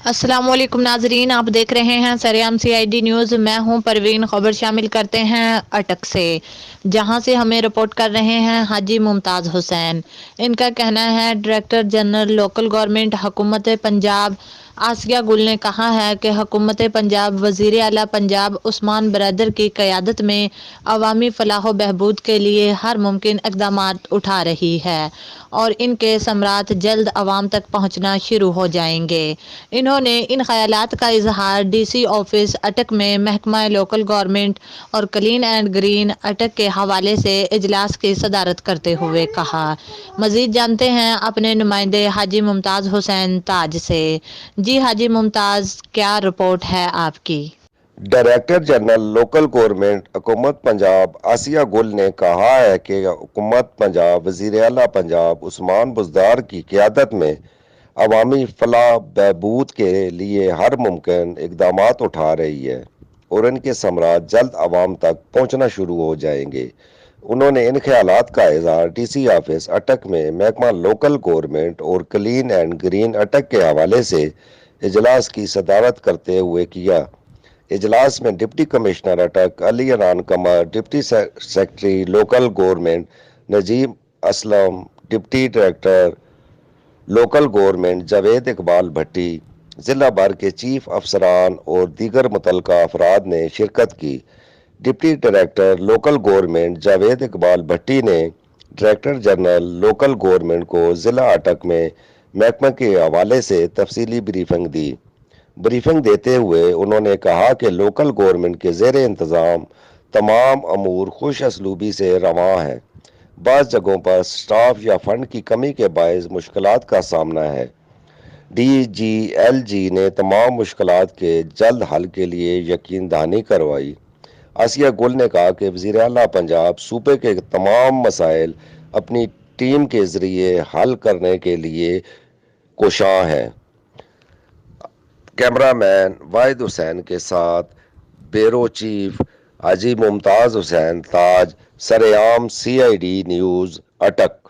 السلام علیکم ناظرین، آپ دیکھ رہے ہیں سریام CID نیوز۔ میں ہوں پروین۔ خبر شامل کرتے ہیں اٹک سے، جہاں سے ہمیں رپورٹ کر رہے ہیں حاجی ممتاز حسین۔ ان کا کہنا ہے ڈائریکٹر جنرل لوکل گورنمنٹ حکومت پنجاب آسیہ گل نے کہا ہے کہ حکومت پنجاب وزیر اعلیٰ پنجاب عثمان برادر کی قیادت میں عوامی فلاح و بہبود کے لیے ہر ممکن اقدامات اٹھا رہی ہے اور ان کے ثمرات جلد عوام تک پہنچنا شروع ہو جائیں گے۔ انہوں نے ان خیالات کا اظہار DC آفس اٹک میں محکمہ لوکل گورنمنٹ اور کلین اینڈ گرین اٹک کے حوالے سے اجلاس کی صدارت کرتے ہوئے کہا۔ مزید جانتے ہیں اپنے نمائندے حاجی ممتاز حسین تاج سے۔ جی حاجی ممتاز، کیا رپورٹ ہے آپ کی؟ ڈائریکٹر جنرل لوکل گورنمنٹ حکومت پنجاب آسیہ گل نے کہا ہے کہ حکومت پنجاب وزیر اعلیٰ پنجاب عثمان بزدار کی قیادت میں عوامی فلاح بہبود کے لیے ہر ممکن اقدامات اٹھا رہی ہے اور ان کے ثمرات جلد عوام تک پہنچنا شروع ہو جائیں گے۔ انہوں نے ان خیالات کا اظہار DC آفس اٹک میں محکمہ لوکل گورنمنٹ اور کلین اینڈ گرین اٹک کے حوالے سے اجلاس کی صدارت کرتے ہوئے کیا۔ اجلاس میں ڈپٹی کمشنر اٹک علی اران Qamar, deputy secretary local government Najeeb Aslam, deputy director local government Javed Iqbal Bhatti, ضلع بھر کے چیف افسران اور دیگر متعلقہ افراد نے شرکت کی۔ Deputy director local government Javed Iqbal Bhatti نے ڈائریکٹر جنرل لوکل گورنمنٹ کو ضلع اٹک میں محکمہ کے حوالے سے تفصیلی بریفنگ دی۔ بریفنگ دیتے ہوئے انہوں نے کہا کہ لوکل گورنمنٹ کے زیر انتظام تمام امور خوش اسلوبی سے رواں ہیں۔ بعض جگہوں پر سٹاف یا فنڈ کی کمی کے باعث مشکلات کا سامنا ہے۔ DGLG نے تمام مشکلات کے جلد حل کے لیے یقین دہانی کروائی۔ آسیہ گل نے کہا کہ وزیر اعلیٰ پنجاب صوبے کے تمام مسائل اپنی ٹیم کے ذریعے حل کرنے کے لیے کوشاں ہیں۔ کیمرہ مین واحد حسین کے ساتھ بیورو چیف حاجی ممتاز حسین تاج، سریام CID نیوز، اٹک۔